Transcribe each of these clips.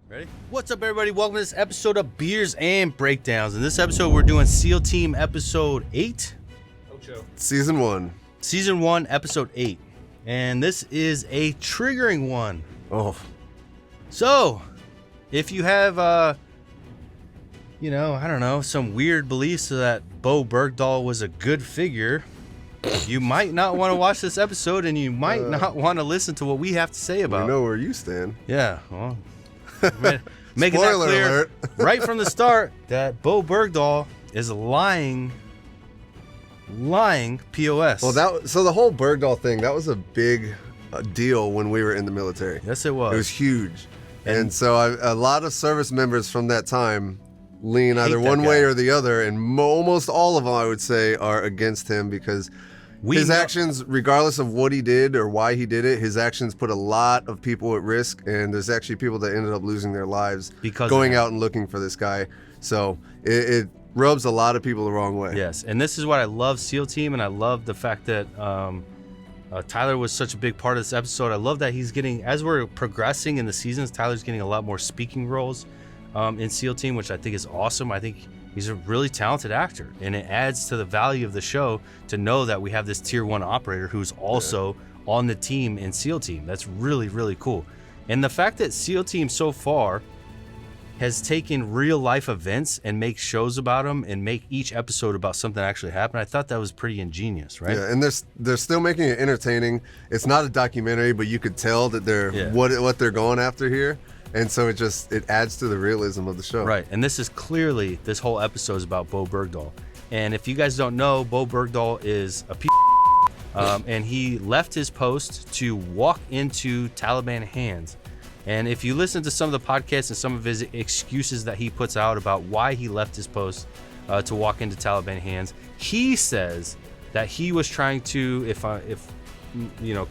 Ready? What's up, everybody? Welcome to this episode of Beers and Breakdowns. In this episode, we're doing SEAL Team episode 8. Season 1. Season 1, episode 8. And this is a triggering one. Oh. So, if you have, I don't know, some weird beliefs that Bo Bergdahl was a good figure, you might not want to watch this episode, and you might not want to listen to what we have to say about it. We know where you stand. Yeah, well, making that Spoiler clear alert. right from the start that Bo Bergdahl is lying POS. Well, so the whole Bergdahl thing, that was a big deal when we were in the military. Yes, it was. It was huge. And so a lot of service members from that time lean either one way or the other, and almost all of them, I would say, are against him because his actions, regardless of what he did or why he did it, his actions put a lot of people at risk, and there's actually people that ended up losing their lives because going out and looking for this guy. So it rubs a lot of people the wrong way. Yes, and this is what I love SEAL Team, and I love the fact that Tyler was such a big part of this episode. I love that he's getting, as we're progressing in the seasons, Tyler's getting a lot more speaking roles in SEAL Team, which I think is awesome. I think he's a really talented actor, and it adds to the value of the show to know that we have this tier 1 operator who's also on the team in SEAL Team. That's really, really cool. And the fact that SEAL Team so far has taken real life events and make shows about them and make each episode about something that actually happened, I thought that was pretty ingenious, right? Yeah, and they're still making it entertaining. It's not a documentary, but you could tell that they're what they're going after here. And so it adds to the realism of the show. Right, and this whole episode is about Bo Bergdahl. And if you guys don't know, Bo Bergdahl is a piece and he left his post to walk into Taliban hands. And if you listen to some of the podcasts and some of his excuses that he puts out about why he left his post to walk into Taliban hands, he says that he was trying to, if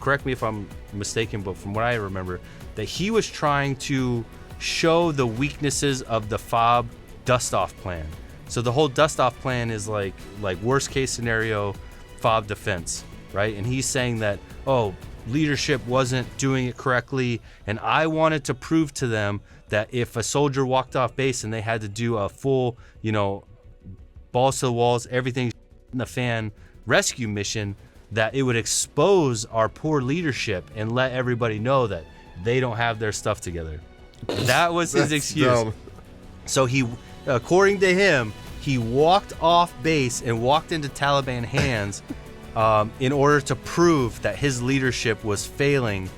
correct me if I'm mistaken, but from what I remember, that he was trying to show the weaknesses of the FOB dust-off plan. So the whole dust-off plan is like worst case scenario FOB defense, right? And he's saying that, leadership wasn't doing it correctly, and I wanted to prove to them that if a soldier walked off base and they had to do a full, balls to the walls, everything in the fan rescue mission, that it would expose our poor leadership and let everybody know that they don't have their stuff together. That was his excuse. Dumb. So he, according to him, he walked off base and walked into Taliban hands in order to prove that his leadership was failing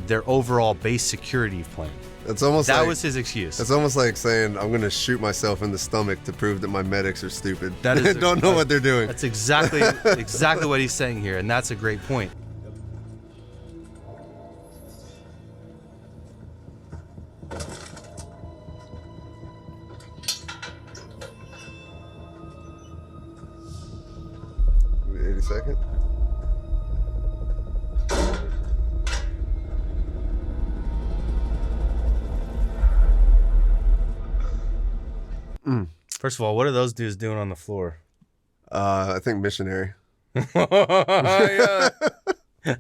their overall base security plan. That was his excuse. It's almost like saying, I'm going to shoot myself in the stomach to prove that my medics are stupid. That is don't know what they're doing. That's exactly what he's saying here, and that's a great point. Second. First of all, what are those dudes doing on the floor? I think missionary. Yeah.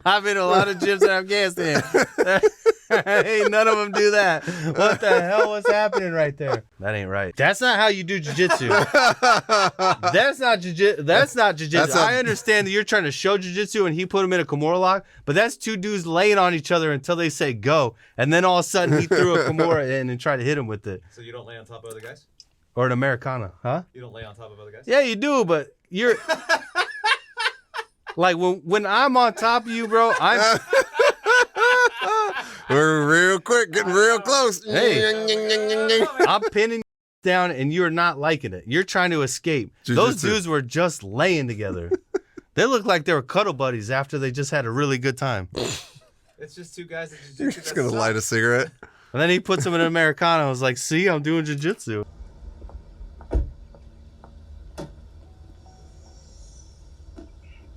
I've been to a lot of gyms in Afghanistan. Ain't none of them do that. What the hell was happening right there? That ain't right. That's not how you do jiu-jitsu. That's not jiu-jitsu. I understand that you're trying to show jiu-jitsu and he put him in a Kimura lock, but that's two dudes laying on each other until they say go, and then all of a sudden he threw a Kimura in and tried to hit him with it. So you don't lay on top of other guys? Or an Americana, huh? You don't lay on top of other guys? Yeah, you do, but you're... Like, when I'm on top of you, bro, we're real quick, getting real close. Hey, I'm pinning you down, and you're not liking it. You're trying to escape. Those dudes were just laying together. They looked like they were cuddle buddies after they just had a really good time. It's just two guys that You're just going to light a cigarette. And then he puts him in an Americano. I was like, see, I'm doing jiu-jitsu.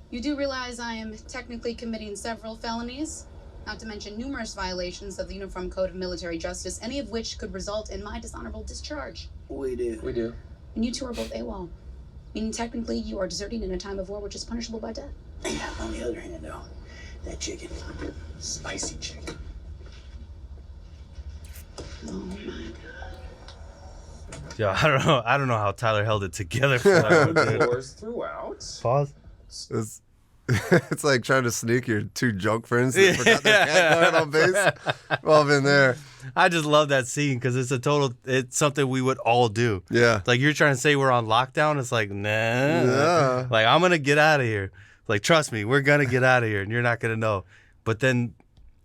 You do realize I am technically committing several felonies, not to mention numerous violations of the Uniform Code of Military Justice, any of which could result in my dishonorable discharge. We do. And you two are both AWOL, meaning technically you are deserting in a time of war which is punishable by death. Yeah, on the other hand, though, that chicken, spicy chicken. Oh my Yo, I don't know how Tyler held it together for that one, dude. Floors throughout. Pause. It's like trying to sneak your two junk friends that forgot their cat guard on base. Well, been there. I just love that scene because it's something we would all do. Yeah. Like you're trying to say we're on lockdown. It's like, nah. Yeah. Like I'm going to get out of here. Like, trust me, we're going to get out of here and you're not going to know. But then,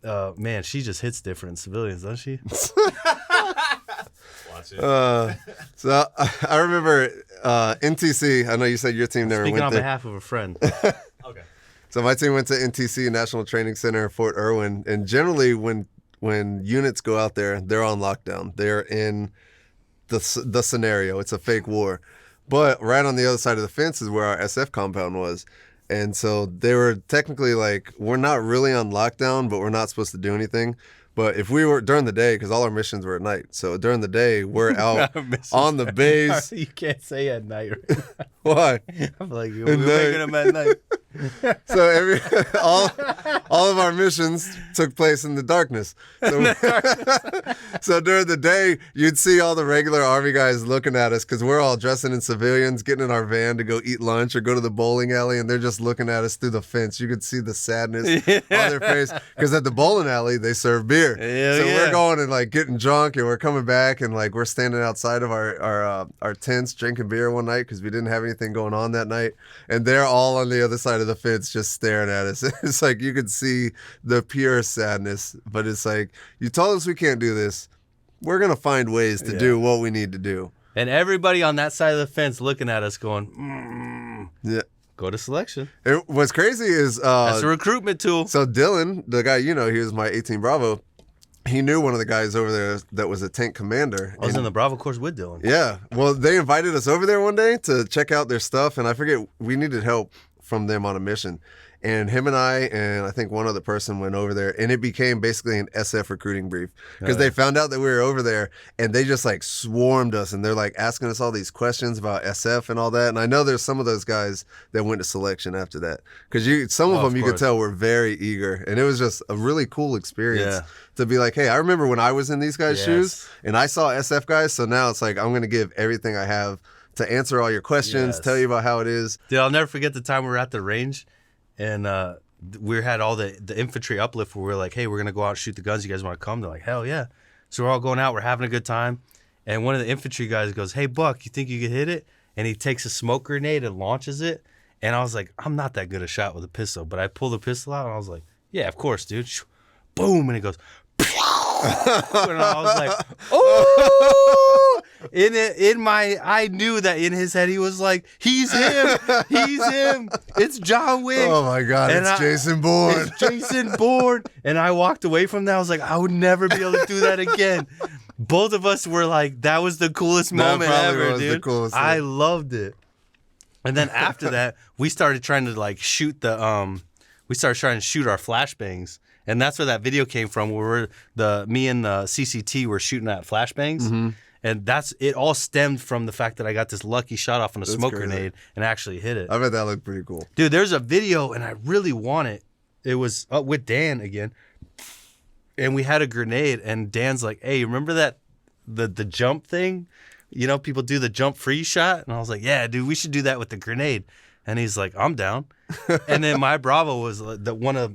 man, she just hits different in civilians, doesn't she? Watch it. So I remember NTC. I know you said your team never Speaking went on there. behalf of a friend. Okay. So my team went to NTC, National Training Center in Fort Irwin, and generally when units go out there, they're on lockdown. They're in the scenario. It's a fake war. But right on the other side of the fence is where our SF compound was. And so they were technically like, we're not really on lockdown, but we're not supposed to do anything. But if we were during the day, because all our missions were at night. So during the day, we're out on the base. You can't say at night. Right? Why? I'm like, we're making them at night. So all of our missions took place in the darkness. So, so during the day, you'd see all the regular Army guys looking at us because we're all dressing in civilians, getting in our van to go eat lunch or go to the bowling alley, and they're just looking at us through the fence. You could see the sadness on their face because at the bowling alley they serve beer. So we're going and like getting drunk, and we're coming back, and like we're standing outside of our tents drinking beer one night because we didn't have anything going on that night, and they're all on the other side of the fence just staring at us. It's like you could see the pure sadness, but it's like, you told us we can't do this. We're gonna find ways to do what we need to do. And everybody on that side of the fence looking at us going, Yeah. Go to selection. What's crazy is That's a recruitment tool. so Dylan, the guy, he was my 18 Bravo. He knew one of the guys over there that was a tank commander. I was in the Bravo course with Dylan. Yeah. Well, they invited us over there one day to check out their stuff, and I forget, we needed help from them on a mission. And him and I think one other person went over there, and it became basically an SF recruiting brief because they found out that we were over there, and they just like swarmed us, and they're like asking us all these questions about SF and all that. And I know there's some of those guys that went to selection after that because some of them you could tell were very eager, and it was just a really cool experience to be like, hey, I remember when I was in these guys' shoes and I saw SF guys, so now it's like I'm going to give everything I have to answer all your questions, tell you about how it is. Dude, I'll never forget the time we were at the range. And we had all the infantry uplift where we're like, hey, we're going to go out and shoot the guns. You guys want to come? They're like, hell yeah. So we're all going out. We're having a good time. And one of the infantry guys goes, hey, Buck, you think you could hit it? And he takes a smoke grenade and launches it. And I was like, I'm not that good a shot with a pistol. But I pulled the pistol out and I was like, yeah, of course, dude. Boom. And it goes, and I was like, oh! I knew that in his head he was like, he's him, it's John Wick. Oh my God, and Jason Bourne. It's Jason Bourne. And I walked away from that. I was like, I would never be able to do that again. Both of us were like, that was the coolest moment ever, dude. I loved it. And then after that, we started trying to like shoot our flashbangs. And that's where that video came from, where me and the CCT were shooting at flashbangs. Mm-hmm. And it all stemmed from the fact that I got this lucky shot off on a smoke grenade and actually hit it. I bet that looked pretty cool. Dude, there's a video, and I really want it. It was with Dan again. And we had a grenade, and Dan's like, hey, remember that the jump thing? People do the jump free shot? And I was like, yeah, dude, we should do that with the grenade. And he's like, I'm down. And then my Bravo was one of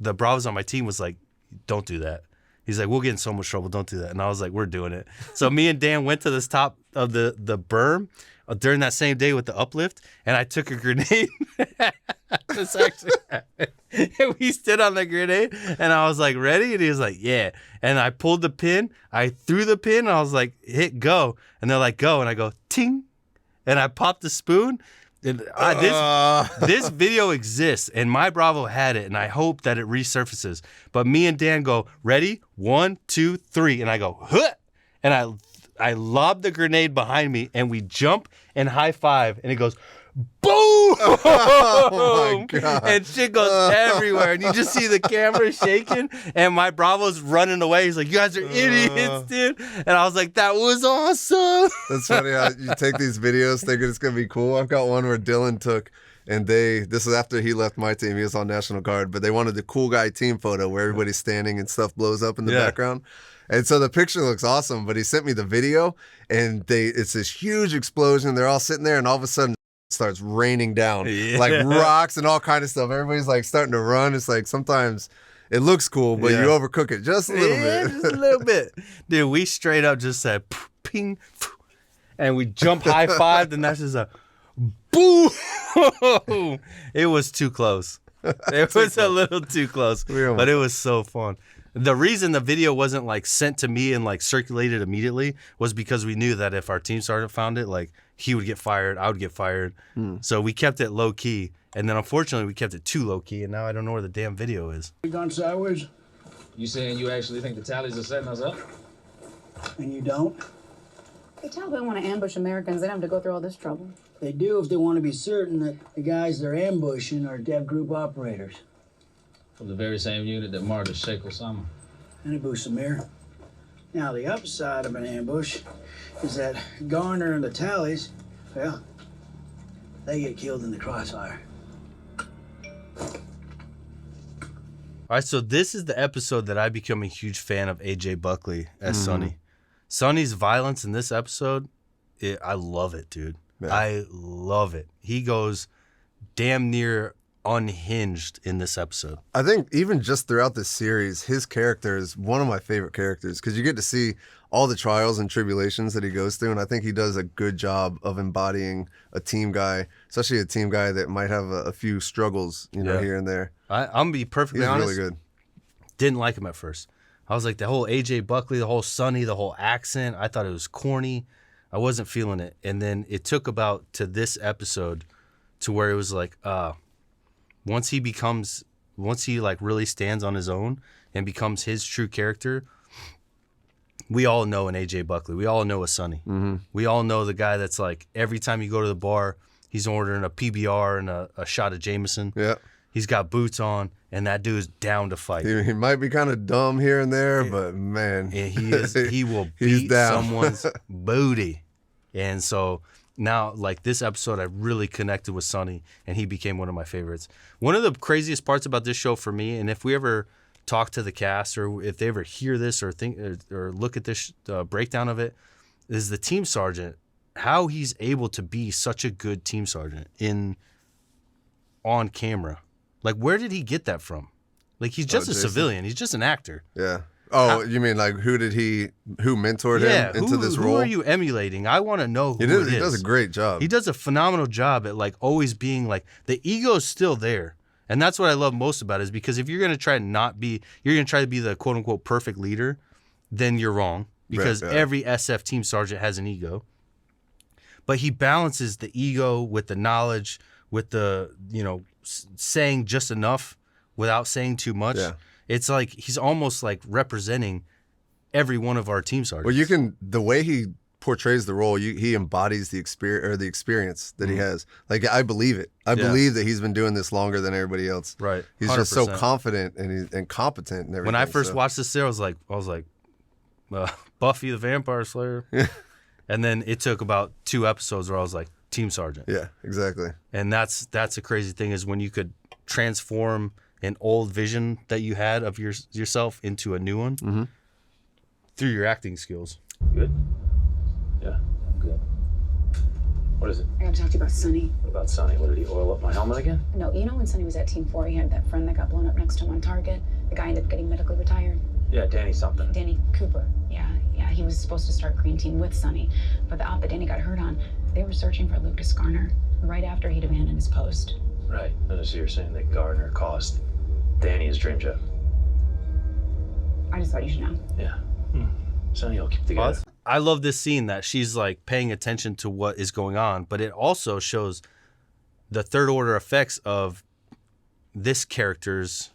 the Bravos on my team was like, don't do that. He's like, we'll get in so much trouble. Don't do that. And I was like, we're doing it. So me and Dan went to this top of the berm during that same day with the uplift, and I took a grenade. This actually happened. And we stood on the grenade, and I was like, ready? And he was like, yeah. And I pulled the pin. I threw the pin, and I was like, hit go. And they're like, go. And I go, ting. And I popped the spoon. And this video exists, and my Bravo had it, and I hope that it resurfaces. But me and Dan go, ready? 1, 2, 3. And I go, huh! And I lob the grenade behind me, and we jump and high five, and it goes, boom! Oh my God. And shit goes everywhere, and you just see the camera shaking, and my Bravo's running away. He's like, you guys are idiots, dude. And I was like, that was awesome. That's funny how you take these videos thinking it's going to be cool. I've got one where Dylan took, and this is after he left my team. He was on National Guard, but they wanted the cool guy team photo where everybody's standing and stuff blows up in the background. And so the picture looks awesome, but he sent me the video, and it's this huge explosion. They're all sitting there, and all of a sudden it starts raining down like rocks and all kind of stuff. Everybody's like starting to run. It's like sometimes it looks cool, but you overcook it just a little bit. Just a little bit. Dude, we straight up just said ping, and we jump high fived, and that's just a boom. It was too close. It was a little too close, but it was so fun. The reason the video wasn't like sent to me and like circulated immediately was because we knew that if our team sergeant found it, like he would get fired, I would get fired. So we kept it low key, and then unfortunately we kept it too low key, and now I don't know where the damn video is. We gone sideways? You saying you actually think the tallies are setting us up? And you don't? The Taliban want to ambush Americans. They don't have to go through all this trouble. They do if they want to be certain that the guys they're ambushing are Dev Group operators. From the very same unit that martyred Sheikh Osama. And Abu Samir. Now, the upside of an ambush is that Garner and the tallies, well, they get killed in the crossfire. All right, so this is the episode that I become a huge fan of AJ Buckley as Sonny. Sonny's violence in this episode, I love it, dude. Yeah. I love it. He goes damn near unhinged in this episode. I think even just throughout this series, his character is one of my favorite characters because you get to see all the trials and tribulations that he goes through, and I think he does a good job of embodying a team guy, especially a team guy that might have a few struggles, here and there. I'm gonna be perfectly honest. He's really good. Didn't like him at first. I was like, the whole AJ Buckley, the whole Sonny, the whole accent, I thought it was corny. I wasn't feeling it. And then it took about to this episode to where it was like, once he like really stands on his own and becomes his true character, we all know an AJ Buckley. We all know a Sonny. We all know the guy that's like, every time you go to the bar, he's ordering a PBR and a shot of Jameson. Yeah. He's got boots on, and that dude's down to fight. He might be kind of dumb here and there, but man, he will beat someone's booty. And so now, like this episode, I really connected with Sonny, and he became one of my favorites. One of the craziest parts about this show for me, and if we ever talk to the cast, or if they ever hear this or think or look at this breakdown of it, is the team sergeant. How he's able to be such a good team sergeant on camera. Like, where did he get that from? Like, he's just a civilian. He's just an actor. Yeah. Oh, you mean like who mentored him into this role? Who are you emulating? I want to know who it is. He does a great job. He does a phenomenal job at like always being like, the ego is still there. And that's what I love most about it, is because if you're going to try to be the quote unquote perfect leader, then you're wrong, because every SF team sergeant has an ego. But he balances the ego with the knowledge, with the, saying just enough without saying too much. Yeah. It's like he's almost like representing every one of our team sergeants. Well, the way he portrays the role, he embodies the experience that he has. Like, I believe it. I believe that he's been doing this longer than everybody else. Right. He's 100%. Just so confident and competent and everything. When I first watched this, I was like, Buffy the Vampire Slayer. Yeah. And then it took about 2 episodes where I was like, team sergeant. Yeah, exactly. And that's a crazy thing, is when you could transform an old vision that you had of yourself into a new one through your acting skills. Good? Yeah, I'm good. What is it? I gotta talk to you about Sonny. What about Sonny? What, did he oil up my helmet again? No, you know when Sonny was at Team 4, he had that friend that got blown up next to him on target? The guy ended up getting medically retired. Yeah, Danny something. Danny Cooper. Yeah, he was supposed to start Green Team with Sonny, but the op that Danny got hurt on, they were searching for Lucas Garner right after he'd abandoned his post. Right. So you're saying that Gardner cost Danny his dream job? I just thought you should know. Yeah. Sonny will keep together. I love this scene that she's like paying attention to what is going on, but it also shows the third order effects of this character's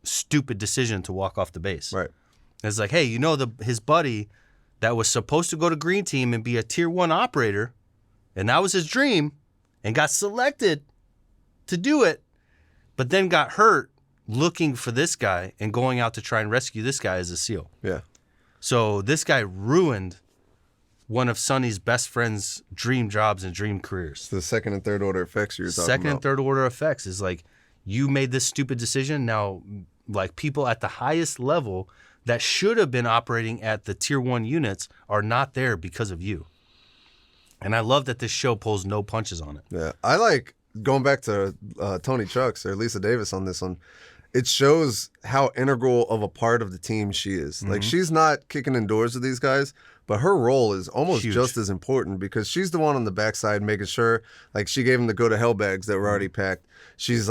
stupid decision to walk off the base. Right. It's like, hey, his buddy that was supposed to go to Green Team and be a Tier 1 operator, and that was his dream, and got selected to do it, but then got hurt looking for this guy and going out to try and rescue this guy as a SEAL. Yeah. So this guy ruined one of Sonny's best friend's dream jobs and dream careers. So the second and third order effects you're talking about. Second and third order effects is like, you made this stupid decision. Now, like, people at the highest level that should have been operating at the tier 1 units are not there because of you. And I love that this show pulls no punches on it. Yeah, I like going back to Tony Chucks or Lisa Davis on this one. It shows how integral of a part of the team she is. Like, she's not kicking in doors with these guys, but her role is almost just as important because she's the one on the backside making sure, like, she gave them the go to hell bags that were already packed. She's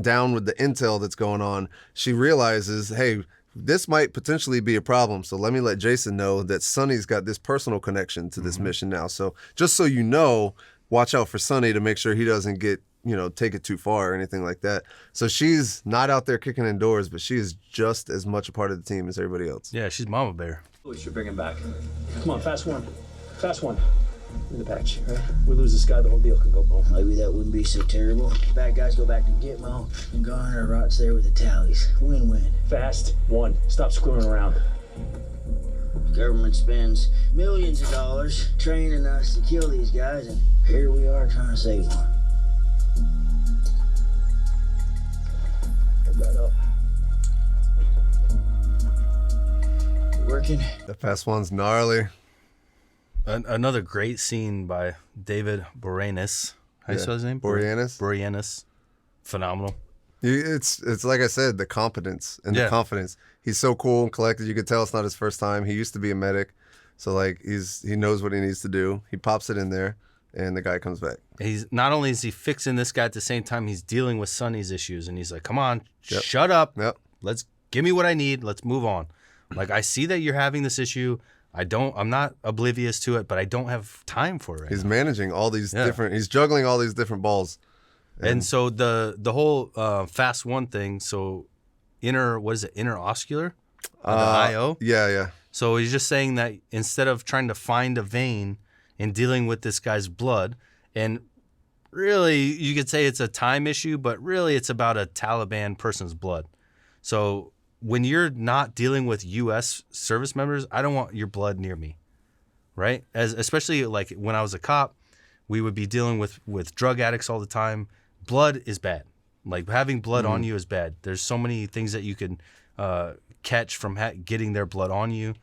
down with the intel that's going on. She realizes, hey, this might potentially be a problem, so let me let Jason know that Sonny's got this personal connection to this mission now. So just so you know, watch out for Sonny to make sure he doesn't get, take it too far or anything like that. So she's not out there kicking in doors, but she is just as much a part of the team as everybody else. Yeah, she's Mama Bear. We should bring him back. Come on, fast one. Fast one. In the patch, right? We lose this guy, the whole deal can go boom. Maybe that wouldn't be so terrible. Bad guys go back to Gitmo, and Garner rots there with the tallies. Win-win. Fast one. Stop screwing around. Government spends millions of dollars training us to kill these guys, and here we are trying to save one. Hold that up. Working. The fast one's gnarly. Another great scene by David Berets. How do you spell his name? Boreanaz. Phenomenal. It's like I said, the competence and the confidence. He's so cool and collected. You could tell it's not his first time. He used to be a medic, so like he knows what he needs to do. He pops it in there, and the guy comes back. He's not only is he fixing this guy at the same time, he's dealing with Sonny's issues, and he's like, "Come on, shut up. Let's give me what I need. Let's move on." Like, I see that you're having this issue. I'm not oblivious to it, but I don't have time for it. He's managing all these he's juggling all these different balls. And so the whole fast one thing, so interoscular? The IO? Yeah. So he's just saying that instead of trying to find a vein and dealing with this guy's blood, and really you could say it's a time issue, but really it's about a Taliban person's blood. So when you're not dealing with U.S. service members, I don't want your blood near me, right? Especially like when I was a cop, we would be dealing with drug addicts all the time. Blood is bad. Like, having blood on you is bad. There's so many things that you can catch from getting their blood on you.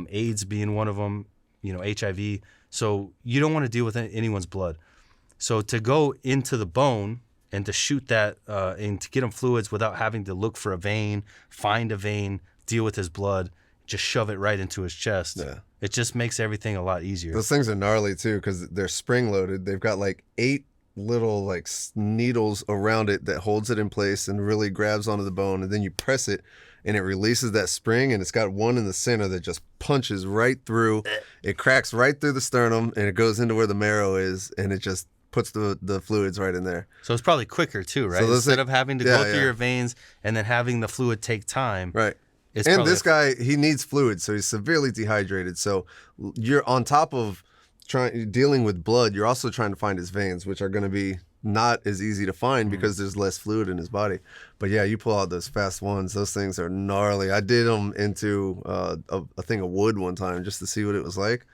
AIDS being one of them, HIV. So you don't want to deal with anyone's blood. So to go into the bone and to shoot that and to get him fluids without having to look for a vein, find a vein, deal with his blood, just shove it right into his chest. Yeah. It just makes everything a lot easier. Those things are gnarly too because they're spring loaded. They've got like 8 little like needles around it that holds it in place and really grabs onto the bone, and then you press it and it releases that spring, and it's got one in the center that just punches right through. It cracks right through the sternum and it goes into where the marrow is, and it just puts the fluids right in there. So it's probably quicker too, right? So instead of having to go through your veins and then having the fluid take time. Right. And this guy, he needs fluid, so he's severely dehydrated. So you're on top of dealing with blood, you're also trying to find his veins, which are going to be not as easy to find because there's less fluid in his body. But yeah, you pull out those fast ones, those things are gnarly. I did them into a thing of wood one time just to see what it was like.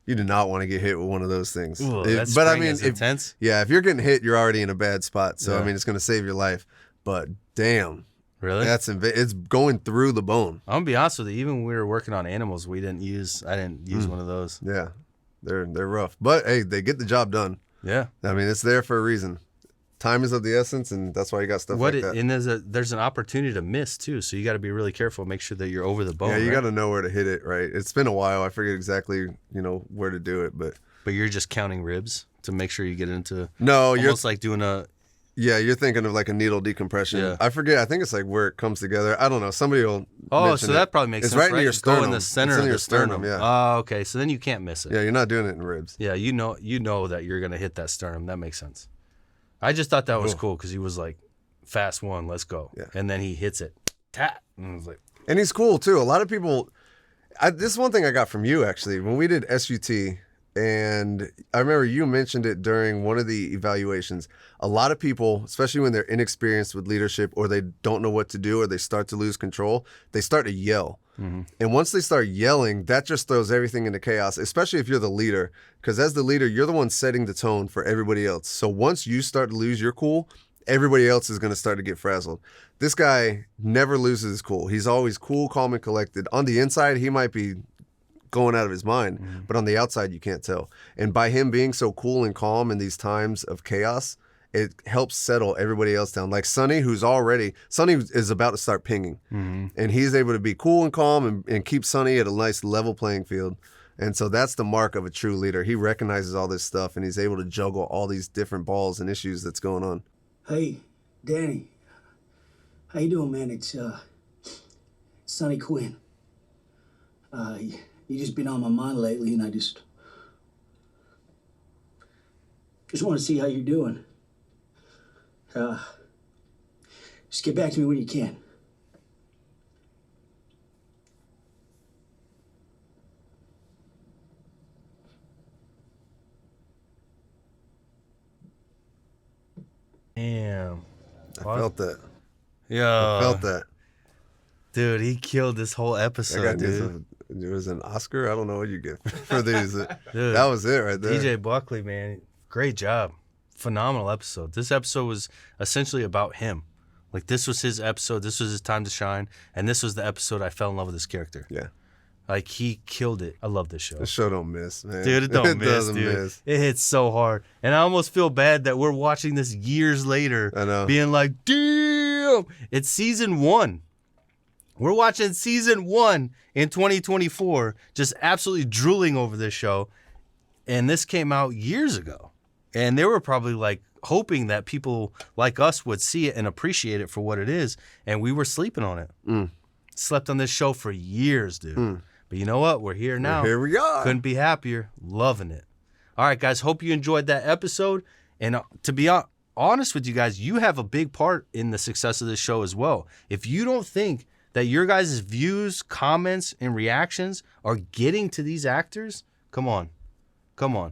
You do not want to get hit with one of those things. Ooh, but I mean, is intense. If you're getting hit, you're already in a bad spot. So I mean, it's going to save your life. But damn. Really? It's going through the bone. I'm gonna be honest with you. Even when we were working on animals, I didn't use one of those. Yeah, they're rough, but hey, they get the job done. Yeah, I mean, it's there for a reason. Time is of the essence, and that's why you got stuff like that. And there's an opportunity to miss too, so you got to be really careful. Make sure that you're over the bone. Yeah, you got to know where to hit it. Right. It's been a while. I forget exactly where to do it, but you're just counting ribs to make sure you get into. No, you're almost like doing a. Yeah, you're thinking of like a needle decompression. Yeah. I forget. I think it's like where it comes together. I don't know. Somebody will. Oh, so that probably makes sense. It's right near your sternum. Go in the center of the sternum. Yeah. Oh, okay. So then you can't miss it. Yeah, you're not doing it in ribs. Yeah, you know that you're gonna hit that sternum. That makes sense. I just thought that was cool because he was like, "Fast one, let's go," and then he hits it, tat, and I was like, and he's cool too. A lot of people. This is one thing I got from you actually when we did SUT. And I remember you mentioned it during one of the evaluations. A lot of people, especially when they're inexperienced with leadership or they don't know what to do or they start to lose control, they start to yell. Mm-hmm. And once they start yelling, that just throws everything into chaos, especially if you're the leader. Because as the leader, you're the one setting the tone for everybody else. So once you start to lose your cool, everybody else is going to start to get frazzled. This guy never loses his cool. He's always cool, calm, and collected. On the inside, he might be going out of his mind, but on the outside, you can't tell. And by him being so cool and calm in these times of chaos, it helps settle everybody else down. Like Sonny is about to start pinging, and he's able to be cool and calm and keep Sonny at a nice level playing field. And so that's the mark of a true leader. He recognizes all this stuff, and he's able to juggle all these different balls and issues that's going on. Hey, Danny. How you doing, man? It's Sonny Quinn. You just been on my mind lately, and I just want to see how you're doing. Just get back to me when you can. Damn. I felt that. Yeah. I felt that. Dude, he killed this whole episode, dude. It was an Oscar. I don't know what you get for these. Dude, that was it right there. DJ Buckley, man, great job. Phenomenal episode. This episode was essentially about him. Like, this was his episode. This was his time to shine. And this was the episode I fell in love with this character. Yeah. Like, he killed it. I love this show. This show don't miss, man. Dude, it don't miss, doesn't dude. miss. It hits so hard. And I almost feel bad that we're watching this years later. I know. Being like, damn. It's season 1. We're watching season 1 in 2024, just absolutely drooling over this show. And this came out years ago. And they were probably like hoping that people like us would see it and appreciate it for what it is. And we were sleeping on it. Slept on this show for years, dude. But you know what? We're here now. Here we are. Couldn't be happier. Loving it. All right, guys. Hope you enjoyed that episode. And to be honest with you guys, you have a big part in the success of this show as well. If you don't think that your guys' views, comments, and reactions are getting to these actors, come on. Come on.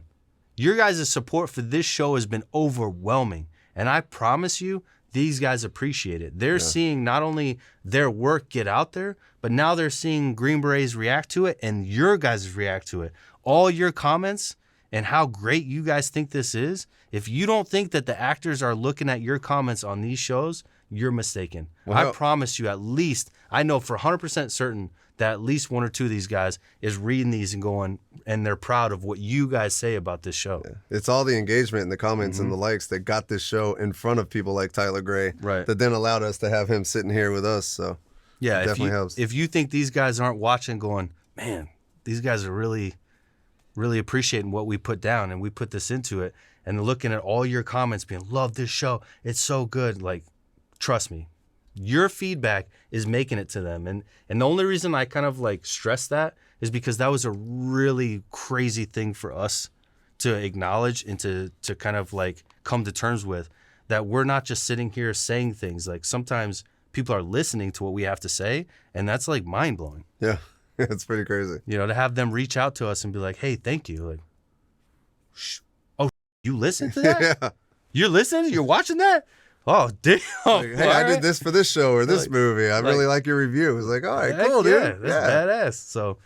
Your guys' support for this show has been overwhelming. And I promise you, these guys appreciate it. They're seeing not only their work get out there, but now they're seeing Green Berets react to it and your guys react to it. All your comments and how great you guys think this is, if you don't think that the actors are looking at your comments on these shows, you're mistaken. Well, I promise you, at least, I know for 100% certain that at least one or two of these guys is reading these and going, and they're proud of what you guys say about this show. Yeah. It's all the engagement and the comments and the likes that got this show in front of people like Tyler Gray, Right. that then allowed us to have him sitting here with us. So Yeah, it definitely helps. If you think these guys aren't watching going, man, these guys are really, really appreciating what we put down and we put this into it, and looking at all your comments being, love this show, it's so good, like, trust me, your feedback is making it to them. And the only reason I kind of like stress that is because that was a really crazy thing for us to acknowledge and to kind of like come to terms with, that we're not just sitting here saying things. Like, sometimes people are listening to what we have to say, and that's like mind blowing. Yeah, it's pretty crazy. You know, to have them reach out to us and be like, hey, thank you. Like, you listen to that? Yeah. You're listening? You're watching that? Oh, damn. Like, hey, I did this for this show or this movie. I really like your review. It's like, all right, cool, dude. Yeah, that's badass. So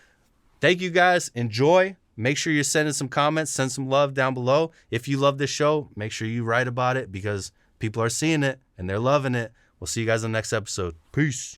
thank you guys. Enjoy. Make sure you're sending some comments, send some love down below. If you love this show, make sure you write about it, because people are seeing it and they're loving it. We'll see you guys on the next episode. Peace.